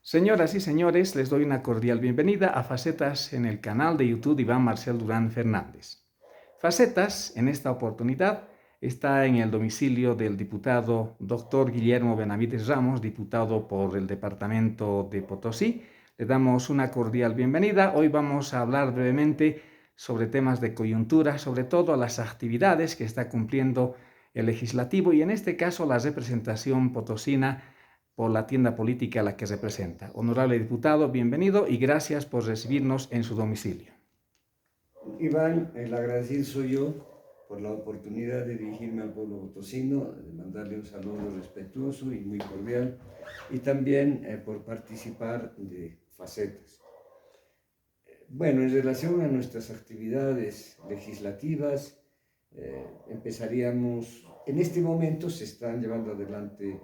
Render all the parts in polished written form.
Señoras y señores, les doy una cordial bienvenida a Facetas en el canal de YouTube Iván Marcel Durán Fernández. Facetas, en esta oportunidad, está en el domicilio del diputado Dr. Guillermo Benavides Ramos, diputado por el departamento de Potosí. Le damos una cordial bienvenida. Hoy vamos a hablar brevemente sobre temas de coyuntura, sobre todo las actividades que está cumpliendo el legislativo y en este caso la representación potosina por la tienda política a la que representa. Honorable diputado, bienvenido y gracias por recibirnos en su domicilio. Iván, el agradecido soy yo por la oportunidad de dirigirme al pueblo potosino, de mandarle un saludo respetuoso y muy cordial, y también por participar de Facetas. Bueno, en relación a nuestras actividades legislativas, empezaríamos, en este momento se están llevando adelante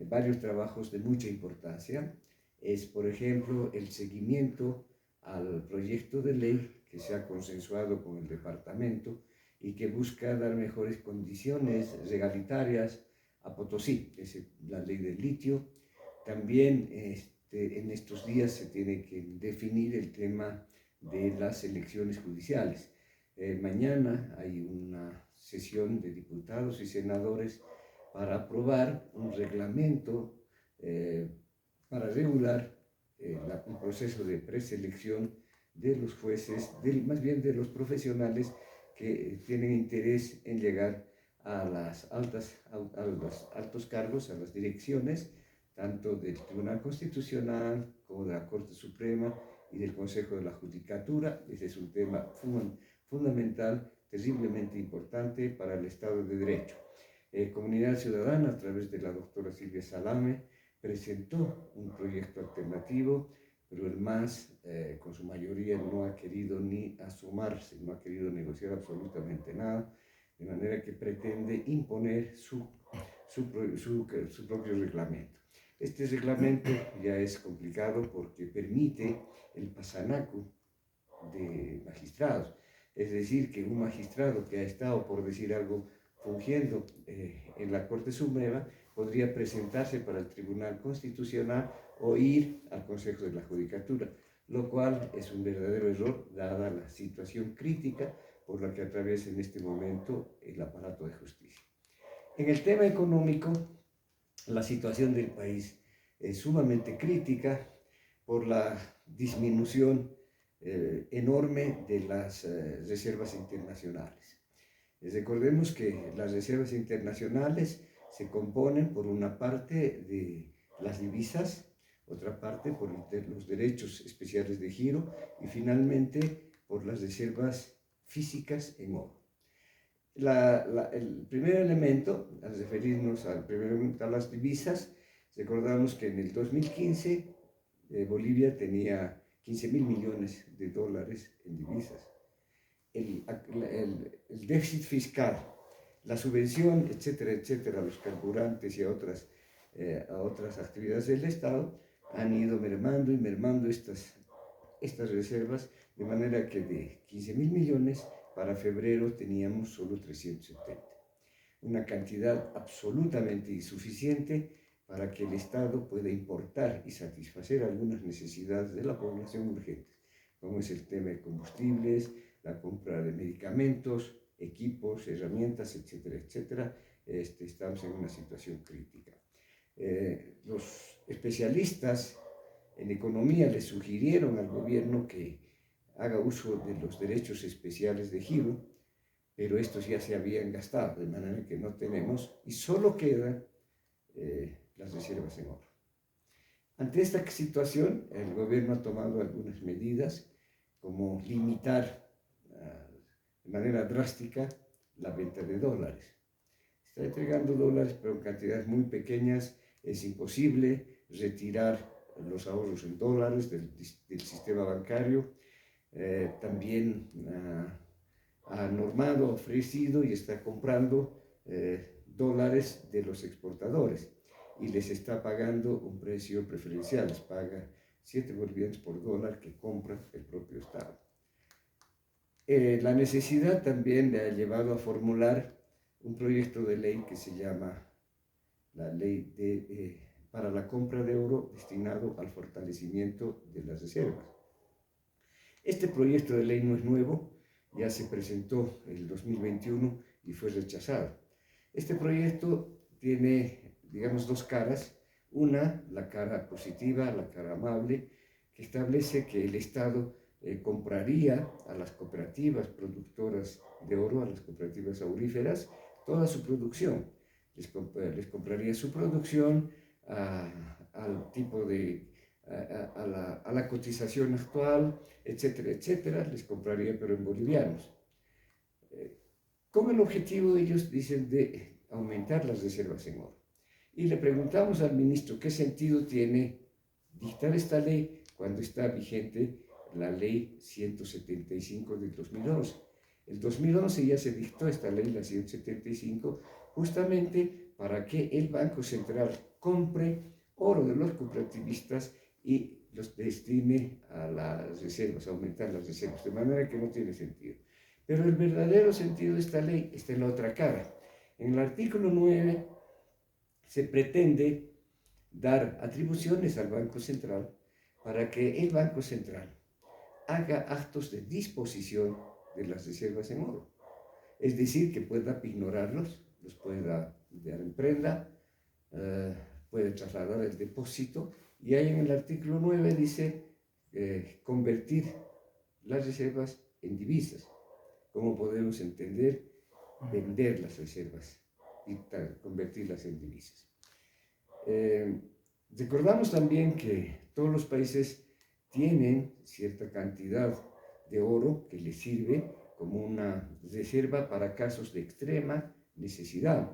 varios trabajos de mucha importancia. Es, por ejemplo, el seguimiento al proyecto de ley que se ha consensuado con el departamento y que busca dar mejores condiciones regalitarias a Potosí, es la ley del litio. También en estos días se tiene que definir el tema de las elecciones judiciales. Mañana hay una sesión de diputados y senadores para aprobar un reglamento para regular el proceso de preselección de los jueces, más bien de los profesionales que tienen interés en llegar a los altos cargos, a las direcciones, tanto del Tribunal Constitucional como de la Corte Suprema y del Consejo de la Judicatura. Ese es un tema fundamental, terriblemente importante para el Estado de Derecho. Comunidad Ciudadana, a través de la doctora Silvia Salame, presentó un proyecto alternativo, pero el MAS, con su mayoría, no ha querido ni asomarse, no ha querido negociar absolutamente nada, de manera que pretende imponer su propio reglamento. Este reglamento ya es complicado porque permite el pasanaco de magistrados, es decir, que un magistrado que ha estado, por decir algo, fungiendo en la Corte Suprema, podría presentarse para el Tribunal Constitucional o ir al Consejo de la Judicatura, lo cual es un verdadero error, dada la situación crítica por la que atraviesa en este momento el aparato de justicia. En el tema económico, la situación del país es sumamente crítica por la disminución enorme de las reservas internacionales. Recordemos que las reservas internacionales se componen por una parte de las divisas, otra parte por los derechos especiales de giro y finalmente por las reservas físicas en oro. El primer elemento, al referirnos a las divisas, recordamos que en el 2015 Bolivia tenía 15.000 millones de dólares en divisas. El déficit fiscal, la subvención, etcétera, etcétera, a los carburantes y a otras actividades del Estado han ido mermando y mermando estas reservas, de manera que de 15.000 millones para febrero teníamos solo 370. Una cantidad absolutamente insuficiente para que el Estado pueda importar y satisfacer algunas necesidades de la población urgentes, como es el tema de combustibles, la compra de medicamentos, equipos, herramientas, etcétera, etcétera. Estamos en una situación crítica. Los especialistas en economía le sugirieron al gobierno que haga uso de los derechos especiales de giro, pero estos ya se habían gastado, de manera que no tenemos, y solo quedan las reservas en oro. Ante esta situación, el gobierno ha tomado algunas medidas, como limitar de manera drástica la venta de dólares. Está entregando dólares, pero en cantidades muy pequeñas. Es imposible retirar los ahorros en dólares del sistema bancario. También ha normado, ofrecido y está comprando dólares de los exportadores y les está pagando un precio preferencial, les paga 7 bolivianos por dólar que compra el propio Estado. La necesidad también le ha llevado a formular un proyecto de ley que se llama la ley para la compra de oro destinado al fortalecimiento de las reservas. Este proyecto de ley no es nuevo, ya se presentó en el 2021 y fue rechazado. Este proyecto tiene, digamos, dos caras. Una, la cara positiva, la cara amable, que establece que el Estado compraría a las cooperativas productoras de oro, a las cooperativas auríferas, toda su producción. Les compraría su producción al tipo de, a la cotización actual, etcétera, etcétera, les compraría pero en bolivianos. Con el objetivo, ellos dicen, de aumentar las reservas en oro. Y le preguntamos al ministro qué sentido tiene dictar esta ley cuando está vigente la ley 175 del 2011. El 2011 ya se dictó esta ley, la 175, justamente para que el Banco Central compre oro de los cooperativistas y los destine a las reservas, a aumentar las reservas, de manera que no tiene sentido. Pero el verdadero sentido de esta ley está en la otra cara. En el artículo 9 se pretende dar atribuciones al Banco Central para que el Banco Central haga actos de disposición de las reservas en oro. Es decir, que pueda ignorarlos, los pueda dar en prenda, puede trasladar el depósito, y ahí en el artículo 9 dice convertir las reservas en divisas. ¿Cómo podemos entender? Vender las reservas y convertirlas en divisas. Recordamos también que todos los países tienen cierta cantidad de oro que les sirve como una reserva para casos de extrema necesidad.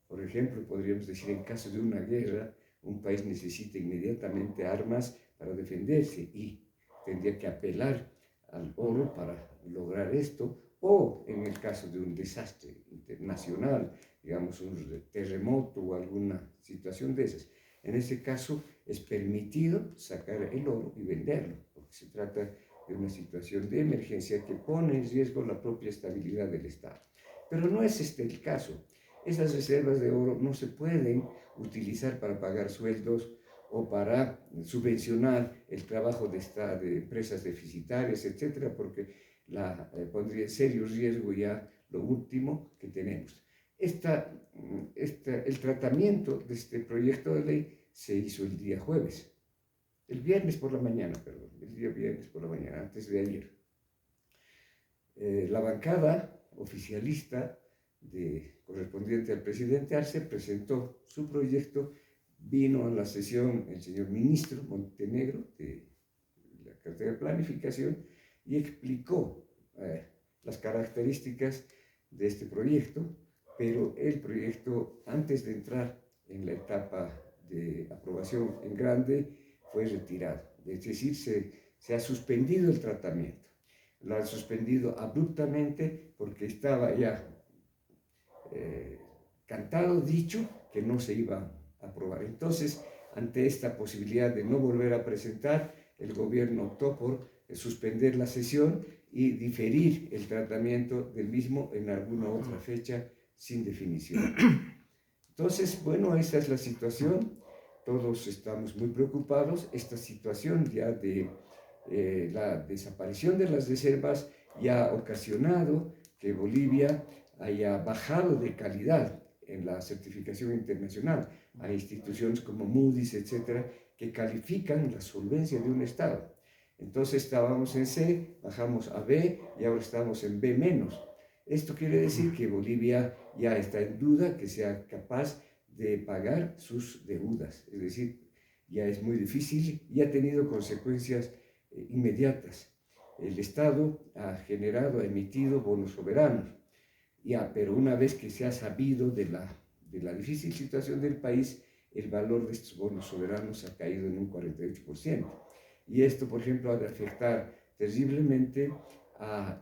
Por ejemplo, podríamos decir, en caso de una guerra, un país necesita inmediatamente armas para defenderse y tendría que apelar al oro para lograr esto, o en el caso de un desastre internacional, digamos un terremoto o alguna situación de esas. En ese caso es permitido sacar el oro y venderlo, porque se trata de una situación de emergencia que pone en riesgo la propia estabilidad del Estado. Pero no es este el caso. Esas reservas de oro no se pueden utilizar para pagar sueldos o para subvencionar el trabajo de empresas deficitarias, etcétera, porque pondría en serio riesgo ya lo último que tenemos. El tratamiento de este proyecto de ley se hizo el día jueves, el viernes por la mañana, perdón, el día viernes por la mañana, antes de ayer. La bancada oficialista correspondiente al presidente Arce presentó su proyecto, vino a la sesión el señor ministro Montenegro de la cartera de planificación y explicó las características de este proyecto, pero el proyecto, antes de entrar en la etapa de aprobación en grande, fue retirado. Es decir, se ha suspendido el tratamiento. Lo han suspendido abruptamente porque estaba ya cantado, dicho, que no se iba a aprobar. Entonces, ante esta posibilidad de no volver a presentar, el gobierno optó por suspender la sesión y diferir el tratamiento del mismo en alguna otra fecha sin definición. Entonces, bueno, esa es la situación. Todos estamos muy preocupados. Esta situación ya de la desaparición de las reservas ya ha ocasionado que Bolivia haya bajado de calidad en la certificación internacional. Hay instituciones como Moody's, etcétera, que califican la solvencia de un Estado. Entonces estábamos en C, bajamos a B y ahora estamos en B-. Esto quiere decir que Bolivia ya está en duda que sea capaz de pagar sus deudas. Es decir, ya es muy difícil y ha tenido consecuencias inmediatas. El Estado ha generado, ha emitido bonos soberanos. Pero una vez que se ha sabido de la difícil situación del país, el valor de estos bonos soberanos ha caído en un 48%. Y esto, por ejemplo, ha de afectar terriblemente a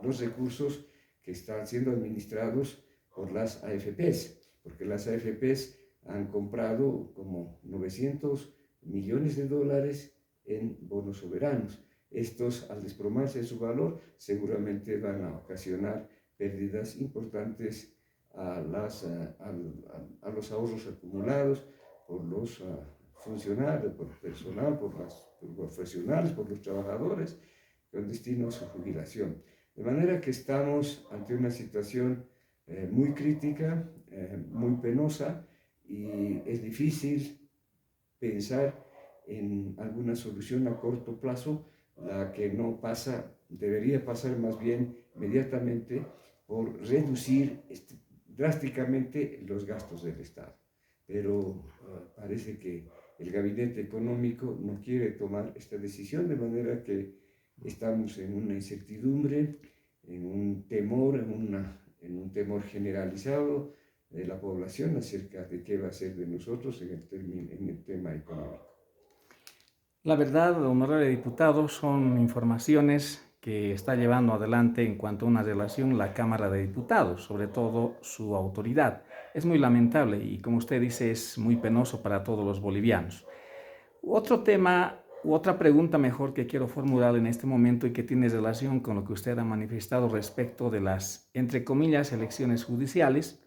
los recursos que están siendo administrados por las AFPs, porque las AFPs han comprado como 900 millones de dólares en bonos soberanos. Estos, al desplomarse su valor, seguramente van a ocasionar pérdidas importantes a los ahorros acumulados, por los funcionarios, por el personal, por los profesionales, por los trabajadores, con destino a su jubilación. De manera que estamos ante una situación muy crítica, muy penosa, y es difícil pensar en alguna solución a corto plazo, la que no pasa, debería pasar más bien inmediatamente por reducir drásticamente los gastos del Estado. Pero parece que el gabinete económico no quiere tomar esta decisión, de manera que estamos en una incertidumbre, en un temor, en un temor generalizado de la población acerca de qué va a ser de nosotros en el tema económico. La verdad, honorable diputado, son informaciones que está llevando adelante en cuanto a una relación la Cámara de Diputados, sobre todo su autoridad. Es muy lamentable y, como usted dice, es muy penoso para todos los bolivianos. Otro tema, u otra pregunta mejor que quiero formular en este momento y que tiene relación con lo que usted ha manifestado respecto de las, entre comillas, elecciones judiciales,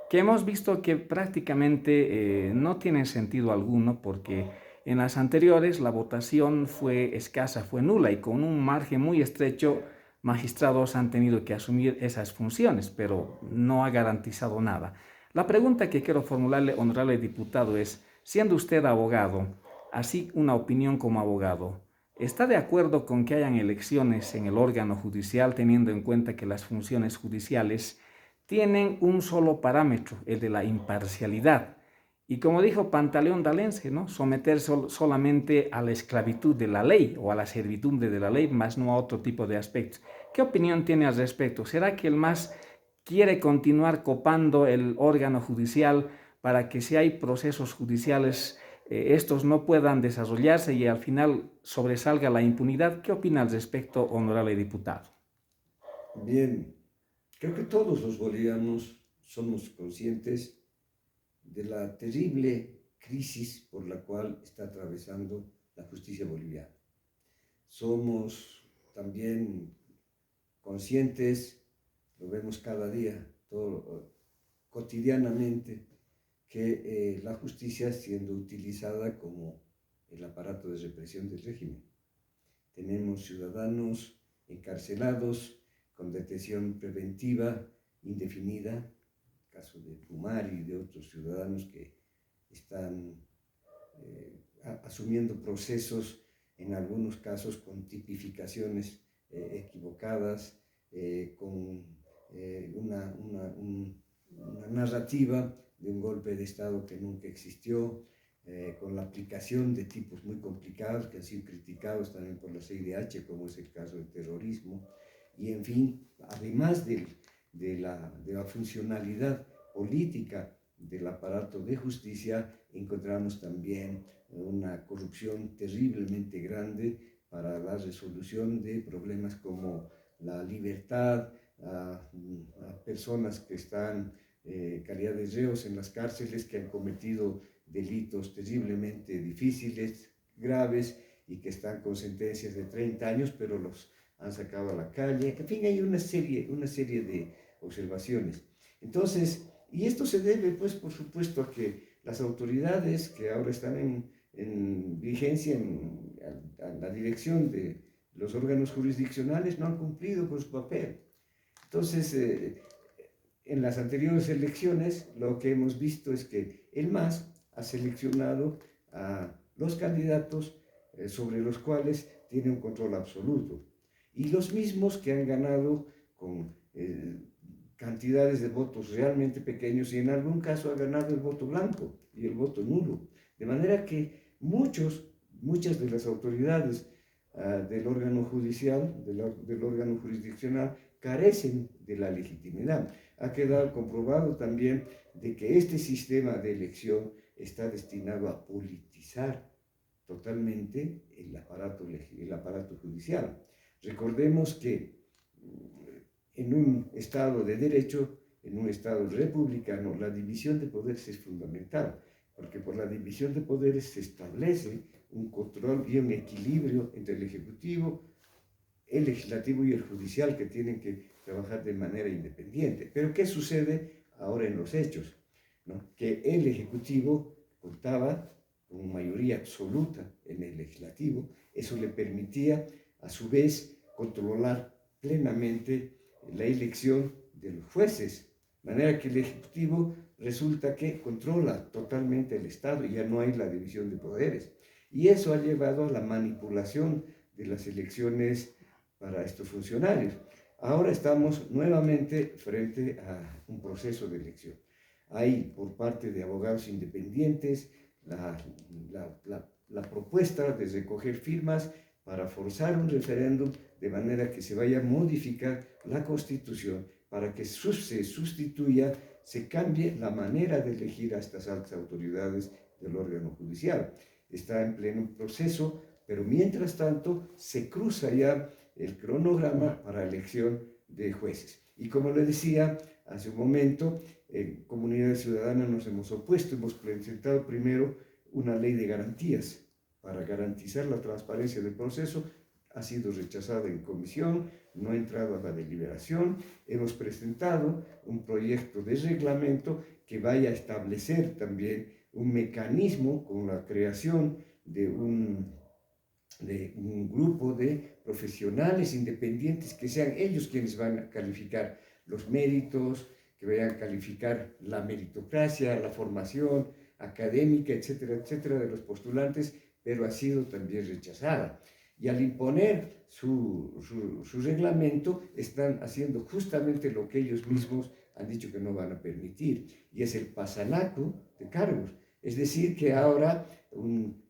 que hemos visto que prácticamente no tienen sentido alguno porque en las anteriores la votación fue escasa, fue nula y con un margen muy estrecho magistrados han tenido que asumir esas funciones, pero no ha garantizado nada. La pregunta que quiero formularle, honorable diputado, es, siendo usted abogado, así una opinión como abogado, ¿está de acuerdo con que hayan elecciones en el órgano judicial teniendo en cuenta que las funciones judiciales tienen un solo parámetro, el de la imparcialidad? Y como dijo Pantaleón Dalense, ¿no? Someter solamente a la esclavitud de la ley o a la servidumbre de la ley, más no a otro tipo de aspectos. ¿Qué opinión tiene al respecto? ¿Será que el MAS quiere continuar copando el órgano judicial para que si hay procesos judiciales, estos no puedan desarrollarse y al final sobresalga la impunidad? ¿Qué opina al respecto, honorable diputado? Bien, creo que todos los bolivianos somos conscientes de la terrible crisis por la cual está atravesando la justicia boliviana. Somos también conscientes, lo vemos cada día, cotidianamente, que la justicia siendo utilizada como el aparato de represión del régimen. Tenemos ciudadanos encarcelados con detención preventiva indefinida, caso de Pumari y de otros ciudadanos que están asumiendo procesos, en algunos casos con tipificaciones equivocadas, con una narrativa de un golpe de Estado que nunca existió, con la aplicación de tipos muy complicados que han sido criticados también por la CIDH, como es el caso del terrorismo, y en fin, además de la funcionalidad política del aparato de justicia, encontramos también una corrupción terriblemente grande para la resolución de problemas como la libertad a personas que están calidad de reos en las cárceles, que han cometido delitos terriblemente difíciles, graves, y que están con sentencias de 30 años, pero los han sacado a la calle. En fin, hay una serie de observaciones. Entonces, y esto se debe, pues, por supuesto, a que las autoridades que ahora están en vigencia, a la dirección de los órganos jurisdiccionales, no han cumplido con su papel. Entonces, en las anteriores elecciones, lo que hemos visto es que el MAS ha seleccionado a los candidatos sobre los cuales tiene un control absoluto. Y los mismos que han ganado con cantidades de votos realmente pequeños, y en algún caso ha ganado el voto blanco y el voto nulo. De manera que muchas de las autoridades del órgano judicial, del órgano jurisdiccional, carecen de la legitimidad. Ha quedado comprobado también de que este sistema de elección está destinado a politizar totalmente el aparato judicial. Recordemos que en un Estado de derecho, en un Estado republicano, la división de poderes es fundamental, porque por la división de poderes se establece un control y un equilibrio entre el Ejecutivo, el Legislativo y el Judicial, que tienen que trabajar de manera independiente. Pero ¿qué sucede ahora en los hechos? ¿No? Que el Ejecutivo, contaba con mayoría absoluta en el legislativo. Eso le permitía, a su vez, controlar plenamente la elección de los jueces. De manera que el Ejecutivo resulta que controla totalmente el Estado y ya no hay la división de poderes. Y eso ha llevado a la manipulación de las elecciones para estos funcionarios. Ahora estamos nuevamente frente a un proceso de elección. Hay por parte de abogados independientes la propuesta de recoger firmas para forzar un referéndum de manera que se vaya a modificar la Constitución para que se sustituya, se cambie la manera de elegir a estas altas autoridades del órgano judicial. Está en pleno proceso, pero mientras tanto se cruza ya el cronograma para elección de jueces. Y como le decía hace un momento, en Comunidad Ciudadana nos hemos opuesto, hemos presentado primero una ley de garantías para garantizar la transparencia del proceso. Ha sido rechazada en comisión, no ha entrado a la deliberación. Hemos presentado un proyecto de reglamento que vaya a establecer también un mecanismo con la creación de un grupo de profesionales independientes que sean ellos quienes van a calificar los méritos, que vayan a calificar la meritocracia, la formación académica, etcétera, etcétera, de los postulantes, pero ha sido también rechazada. Y al imponer su reglamento, están haciendo justamente lo que ellos mismos han dicho que no van a permitir, y es el pasanato de cargos. Es decir, que ahora un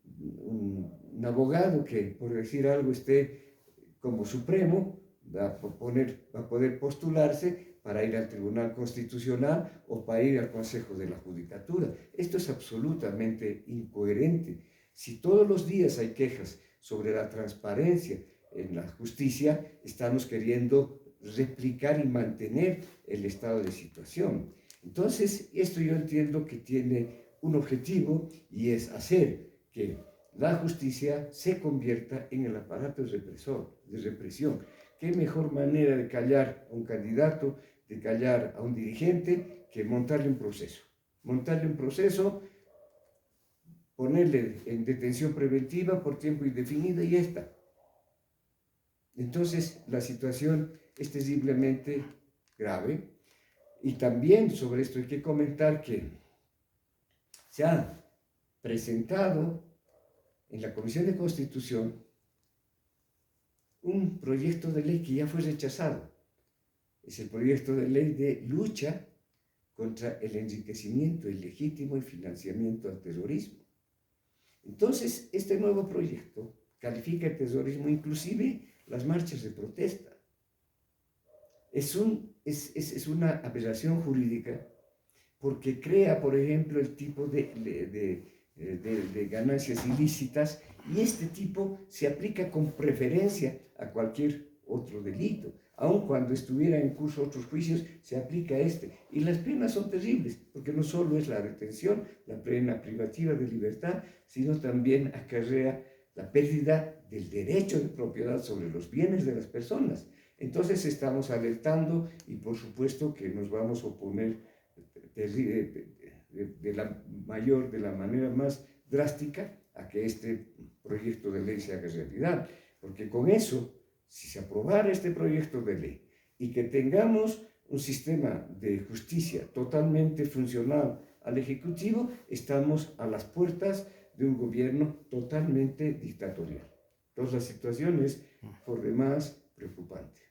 abogado que, por decir algo, esté como supremo, va a poder postularse para ir al Tribunal Constitucional o para ir al Consejo de la Judicatura. Esto es absolutamente incoherente. Si todos los días hay quejas sobre la transparencia en la justicia, estamos queriendo replicar y mantener el estado de situación. Entonces, esto yo entiendo que tiene un objetivo, y es hacer que la justicia se convierta en el aparato de represión. ¿Qué mejor manera de callar a un candidato, de callar a un dirigente, que montarle un proceso? Montarle un proceso, ponerle en detención preventiva por tiempo indefinido y ya está. Entonces, la situación es terriblemente grave. Y también sobre esto hay que comentar que se ha presentado en la Comisión de Constitución un proyecto de ley que ya fue rechazado. Es el proyecto de ley de lucha contra el enriquecimiento ilegítimo y financiamiento al terrorismo. Entonces, este nuevo proyecto califica el terrorismo, inclusive las marchas de protesta. Es una aberración jurídica, porque crea, por ejemplo, el tipo de ganancias ilícitas, y este tipo se aplica con preferencia a cualquier otro delito. Aun cuando estuviera en curso otros juicios, se aplica este. Y las penas son terribles, porque no solo es la detención, la pena privativa de libertad, sino también acarrea la pérdida del derecho de propiedad sobre los bienes de las personas. Entonces estamos alertando, y por supuesto que nos vamos a oponer de la manera más drástica a que este proyecto de ley se haga realidad. Porque con eso, si se aprobara este proyecto de ley y que tengamos un sistema de justicia totalmente funcional al Ejecutivo, estamos a las puertas de un gobierno totalmente dictatorial. Entonces la situación es por demás preocupante.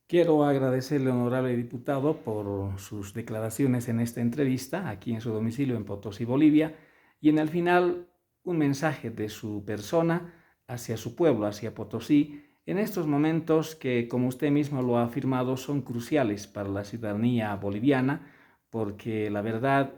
Quiero agradecerle, honorable diputado, por sus declaraciones en esta entrevista, aquí en su domicilio en Potosí, Bolivia, y en el final un mensaje de su persona hacia su pueblo, hacia Potosí, en estos momentos que, como usted mismo lo ha afirmado, son cruciales para la ciudadanía boliviana, porque la verdad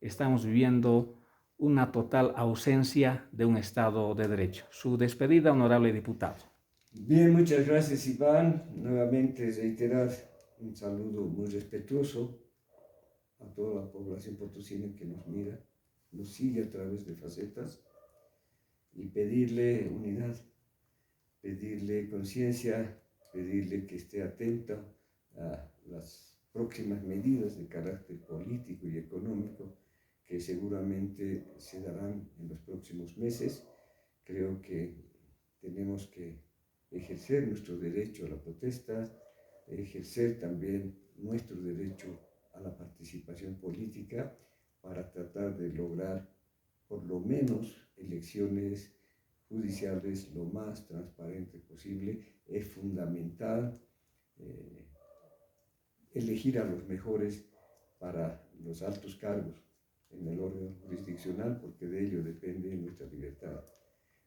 estamos viviendo una total ausencia de un Estado de Derecho. Su despedida, honorable diputado. Bien, muchas gracias, Iván. Nuevamente reiterar un saludo muy respetuoso a toda la población potosina que nos mira, nos sigue a través de Facetas, y pedirle unidad, pedirle conciencia, pedirle que esté atento a las próximas medidas de carácter político y económico que seguramente se darán en los próximos meses. Creo que tenemos que ejercer nuestro derecho a la protesta, ejercer también nuestro derecho a la participación política para tratar de lograr por lo menos elecciones judiciales lo más transparentes posible. Es fundamental elegir a los mejores para los altos cargos en el orden jurisdiccional, porque de ello depende nuestra libertad,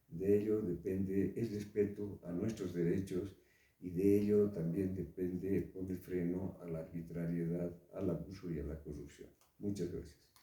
de ello depende el respeto a nuestros derechos y de ello también depende poner freno a la arbitrariedad, al abuso y a la corrupción. Muchas gracias.